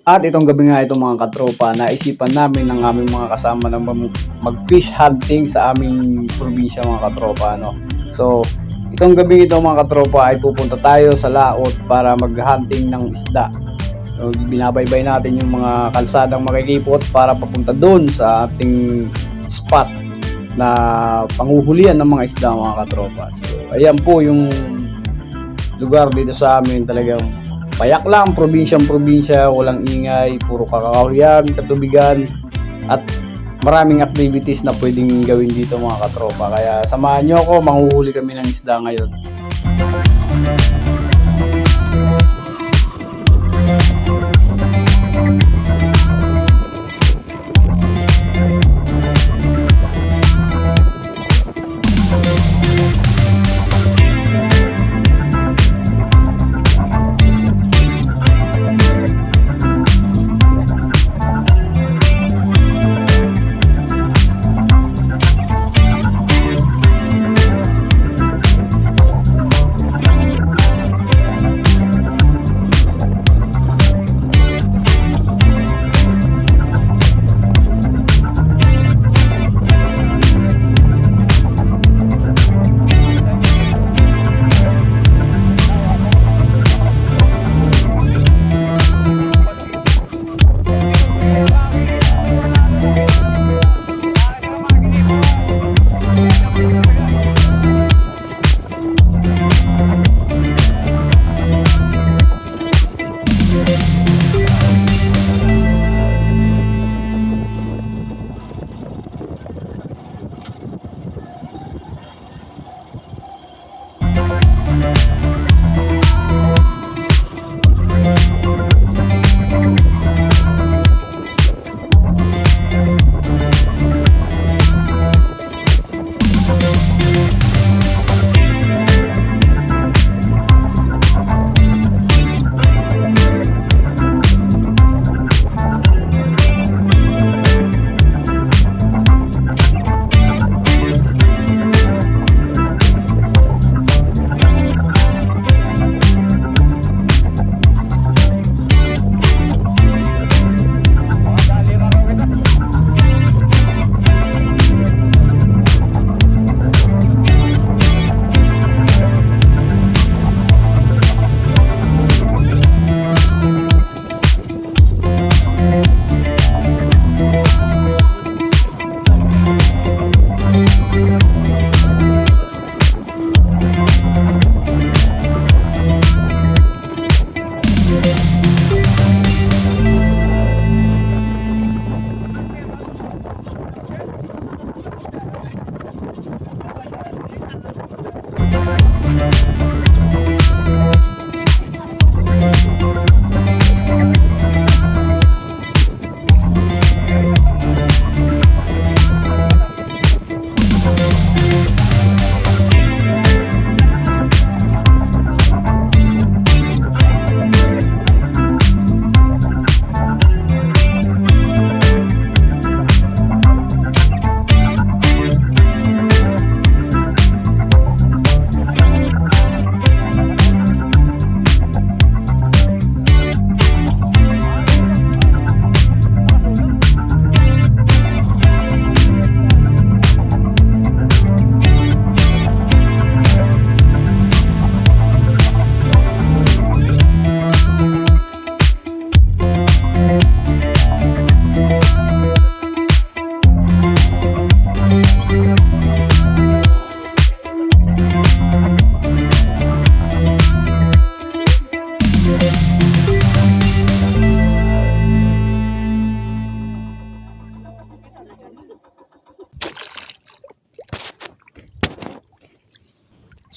At itong gabi nga itong mga katropa, naisipan namin ng aming mga kasama na mag-fish hunting sa aming probinsya mga katropa. No? So, itong gabi ito mga katropa ay pupunta tayo sa laot para mag-hunting ng isda. So, binabaybay natin yung mga kalsadang makikipot para papunta doon sa ating spot na panghuhulihan ng mga isda mga katropa. So, ayan po yung lugar dito sa amin, talagang payak lang, probinsyang-probinsya, walang ingay, puro kakahuyan, katubigan, at maraming activities na pwedeng gawin dito mga katropa. Kaya samahan nyo ako, manghuhuli kami ng isda ngayon.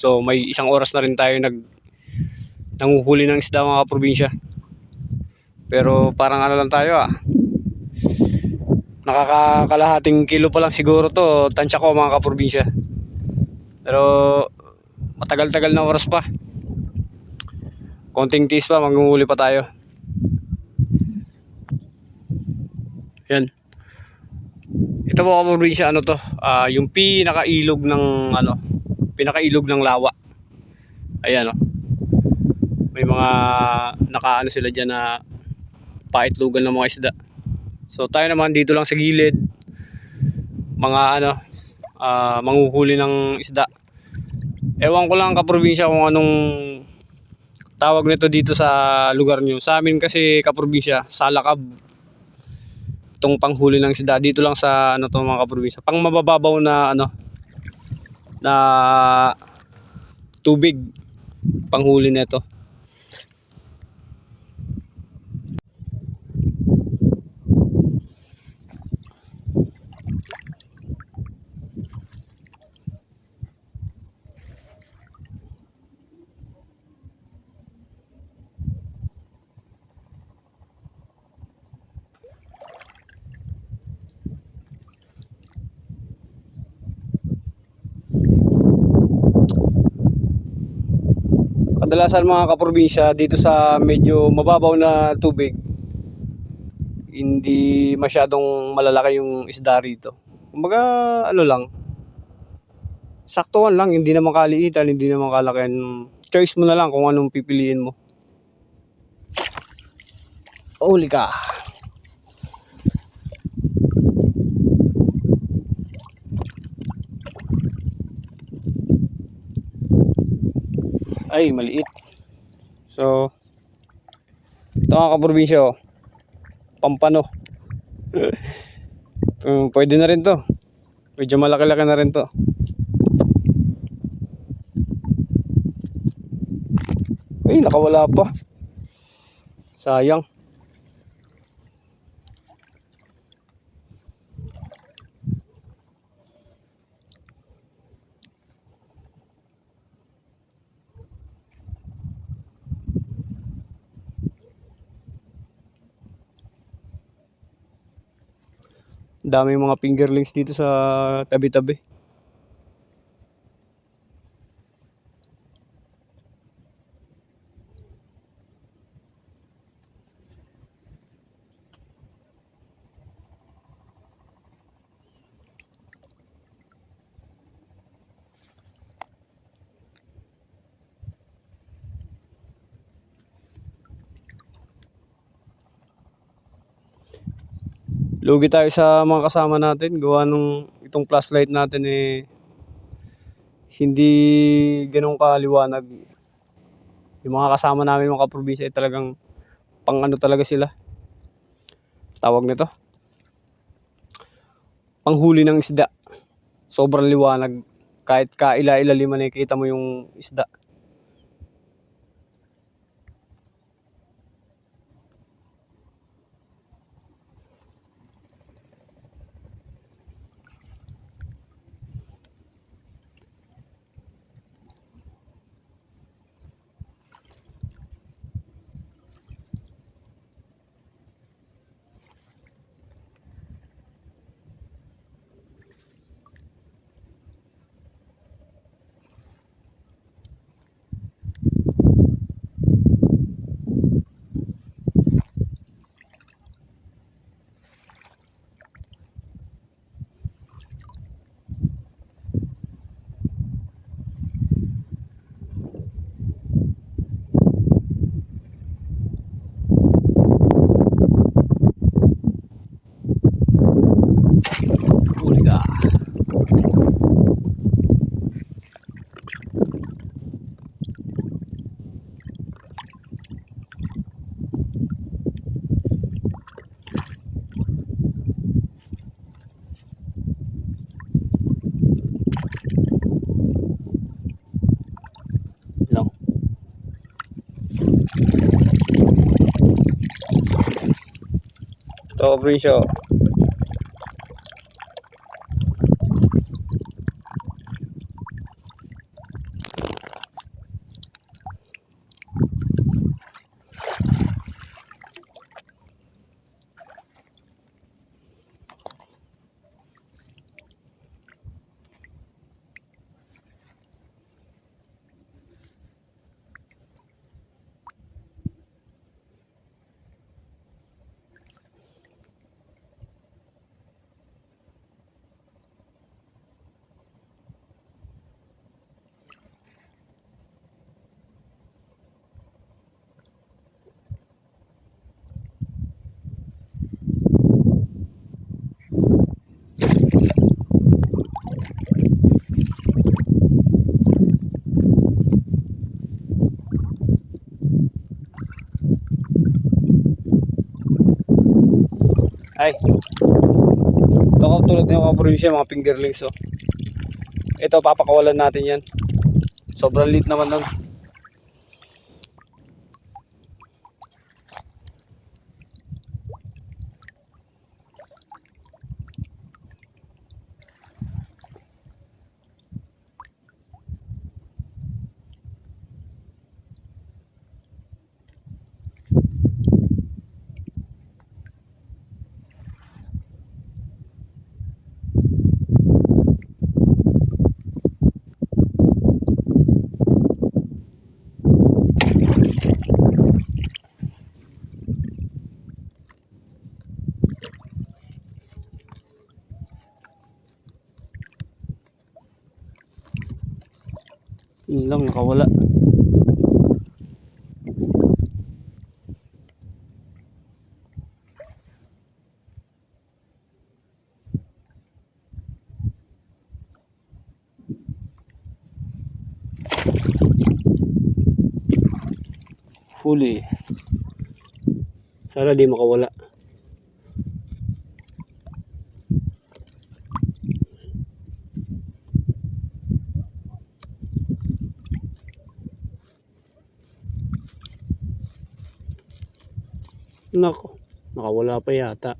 So may isang oras na rin tayo nanguhuli ng isda mga probinsya. Pero parang ano lang tayo nakakakalahating kilo pa lang siguro to, tansya ko mga kaprobinsya. Pero matagal-tagal na oras pa. Konting tiis pa, manguhuli pa tayo. Yan. Ito po kaprobinsya, ano to? Yung pinakailog ng lawa. Ayan, oh. May mga nakaano sila diyan na paitlugan ng mga isda. So tayo naman dito lang sa gilid, mga manghuhuli ng isda. Ewan ko lang kaprobinsya kung anong tawag nito dito sa lugar nyo. Sa amin kasi kaprobinsya, salakab itong panghuli ng isda dito lang sa to mga kaprobinsya. Pang mabababaw na na tubig panghuli nito. Kadalasan mga kaprobinsya dito sa medyo mababaw na tubig, hindi masyadong malalaki yung isda rito. Kumbaga lang, saktuhan lang, hindi naman kaliitan, hindi naman kalakihan. Choice mo na lang kung anong pipiliin mo. Huli ka. Ay, maliit. So, ito mga kaprobinsya, pampano. Pwede na rin to. Medyo malaki-laki na rin to. Ay, nakawala pa. Sayang. Dami mga fingerlings dito sa tabi-tabi. Lugi tayo sa mga kasama natin, gawa nung itong flashlight natin hindi ganun kaliwanag. Yung mga kasama namin mga kaprobinsya ay talagang pang talaga sila. Tawag nito, panghuli ng isda. Sobrang liwanag, kahit kaila-ilaliman nakikita mo yung isda. Huli ka. Lang. Ito kaprobinsya. Ay. Ito tulad ng mga probinsya, mga fingerlings oh. Ito papakawalan natin yan. Sobrang lit naman nun. Yun lang, nakawala. Huli. Sana di makawala. Nako, nakawala pa yata.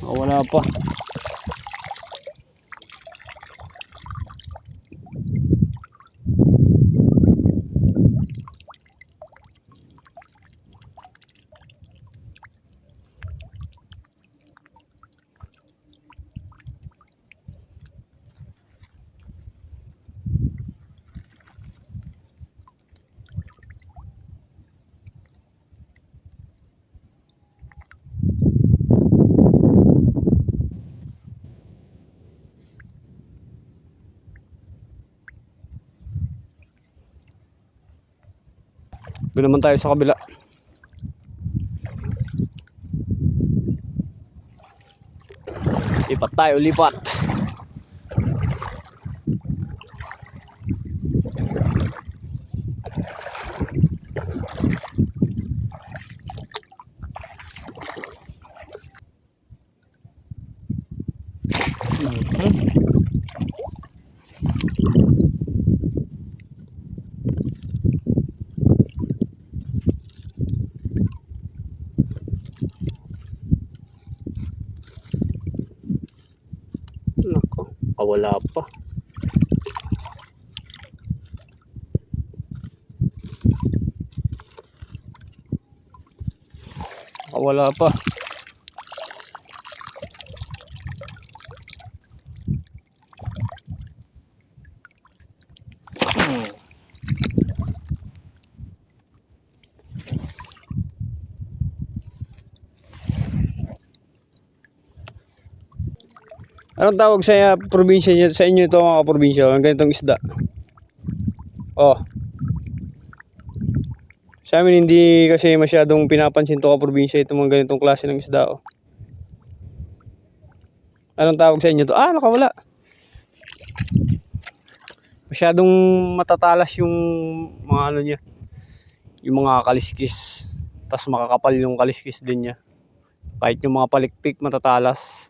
Nakawala pa. Doon naman tayo sa kabila. Lipat tayo, lipat. Nako, wala pa. Wala pa. Anong tawag sa probinsya niyo, sa inyo ito mga probinsya, ang ganitong isda? Oh. Sa amin hindi kasi masyadong pinapansin to ka probinsya itong mga ganitong klase ng isda oh. Anong tawag sa inyo to? Ah, nakawala. Masyadong matatalas yung mga ano niya. Yung mga kaliskis. Tapos makakapal yung kaliskis din niya. Kahit yung mga palikpik matatalas.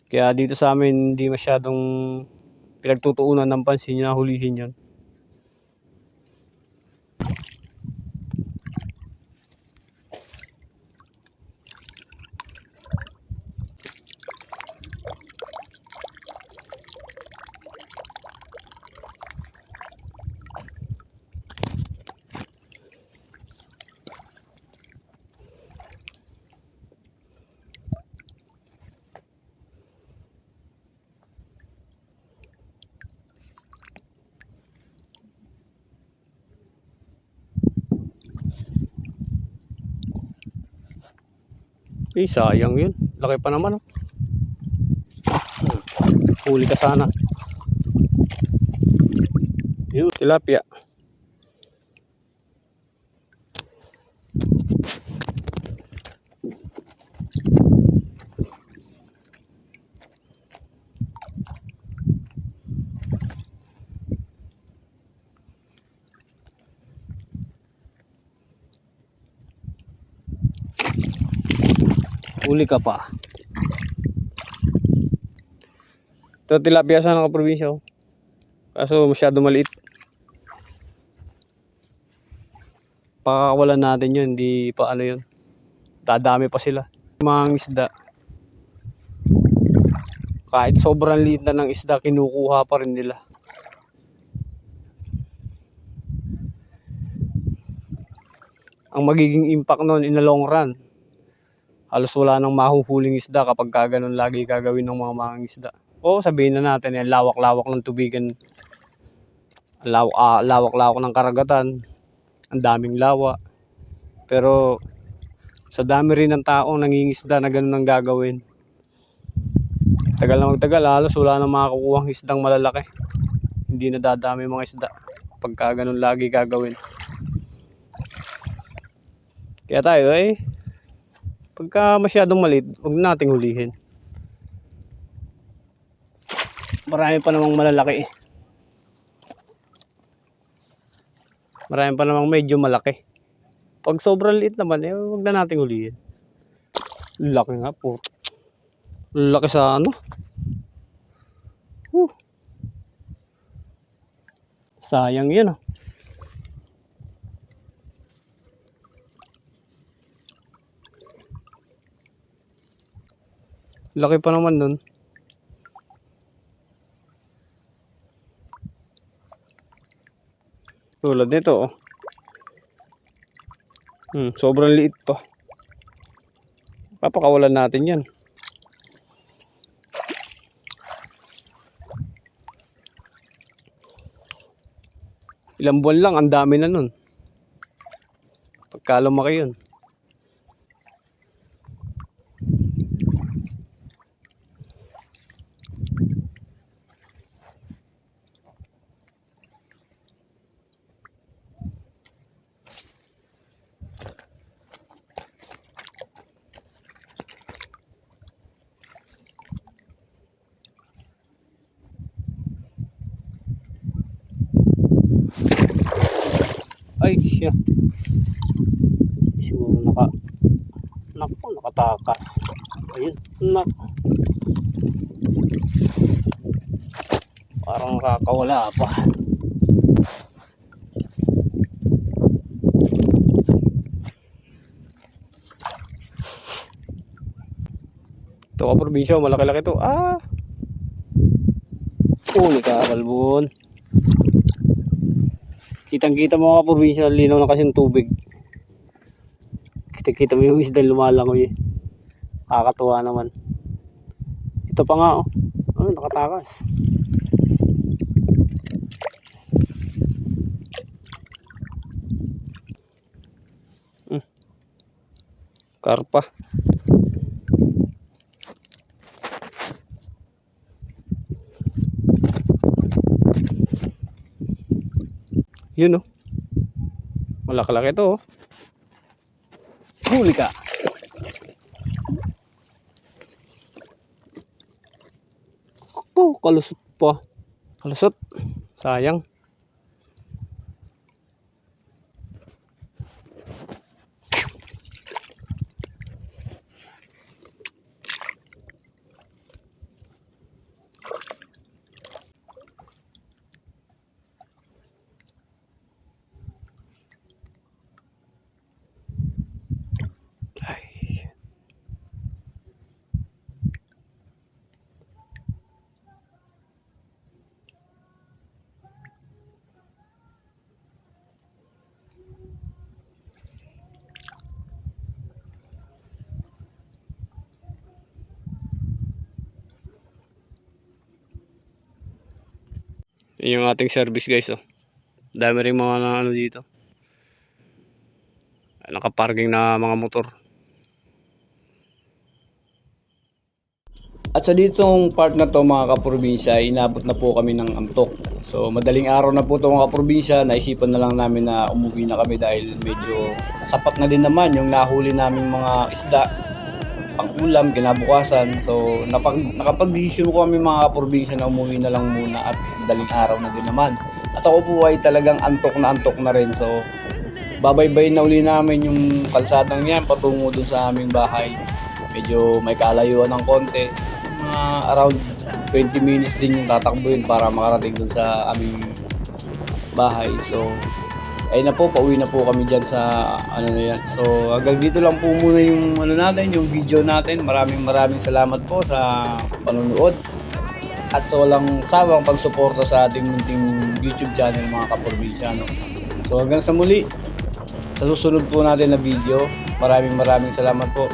Kaya dito sa amin hindi masyadong pinagtutuunan ng pansin na hulihin yun. Eh, sayang yun. Laki pa naman oh. Huli ka sana. Yun, tilapia. Huli ka pa. Ito tilapia sana kaprobinsya oh. Kaso masyado maliit. Pakakawalan natin yun, hindi pa ano yun. Dadami pa sila. Mga isda. Kahit sobrang liit na ng isda, kinukuha pa rin nila. Ang magiging impact nun in the long run, halos wala nang mahuhuling isda kapag ganun lagi gagawin ng mga mangingisda. O sabihin na natin, lawak-lawak ng tubigan, lawak-lawak ng karagatan, ang daming lawa. Pero sa dami rin ng taong nangingisda na ganun ang gagawin, tagal na magtagal, halos wala nang makakukuha ng isdang malalaki. Hindi na dadami mga isda pagka ganun lagi gagawin. Kaya tayo pagka masyadong maliit, huwag nating hulihin. Marami pa namang malalaki Marami pa namang medyo malaki. Pag sobrang liit naman, huwag na nating hulihin. Laki nga po. Laki sa ano. Sayang yun ah. Laki pa naman nun. Tulad nito oh. Sobrang liit pa. Papakawalan natin yan. Ilang buwan lang, ang dami na nun. Pagka lumaki yun. Ay siya. Siguro nakatakas. Ayun, parang nakakawala pa. Ito ka probinsya, malaki-laki to. Huli ka, kalbon. Kitang-kita mo mga probinsya, linaw na kasi ng tubig. Kita-kita mo yung isda lumalangoy. Kakatuwa naman. Ito pa nga oh. Nakatakas. Karpa. Yun oh. Malaki-laki to oh. Huli ka. Oh, kalusot pa. Kalusot. Sayang. Yun yung ating service guys oh. Dami rin mga ano dito. Nakaparking na mga motor. At sa ditong part na to mga kaprobinsya, inabot na po kami ng antok. So madaling araw na po ito mga kaprobinsya, naisipan na lang namin na umuwi na kami dahil medyo sapat na din naman yung nahuli namin mga isda pang ulam kinabukasan. So nakapag-decision ko kami mga kaprobinsya na umuwi na lang muna at madaling araw na din naman. At ako po ay talagang antok na rin. So babaybay na uli namin yung kalsadang yan patungo dun sa aming bahay. medyo may kalayuan ng konti. Mga around 20 minutes din yung tatakbuhin para makarating dun sa aming bahay. So, ayun na po, pauwi na po kami dyan sa ano na yan. So, hanggang dito lang po muna yung ano natin, yung video natin. Maraming salamat po sa panonood at sa walang sawang pagsuporta sa ating munting YouTube channel mga kaprobinsyano. So, hanggang sa muli, sa susunod po natin na video. Maraming salamat po.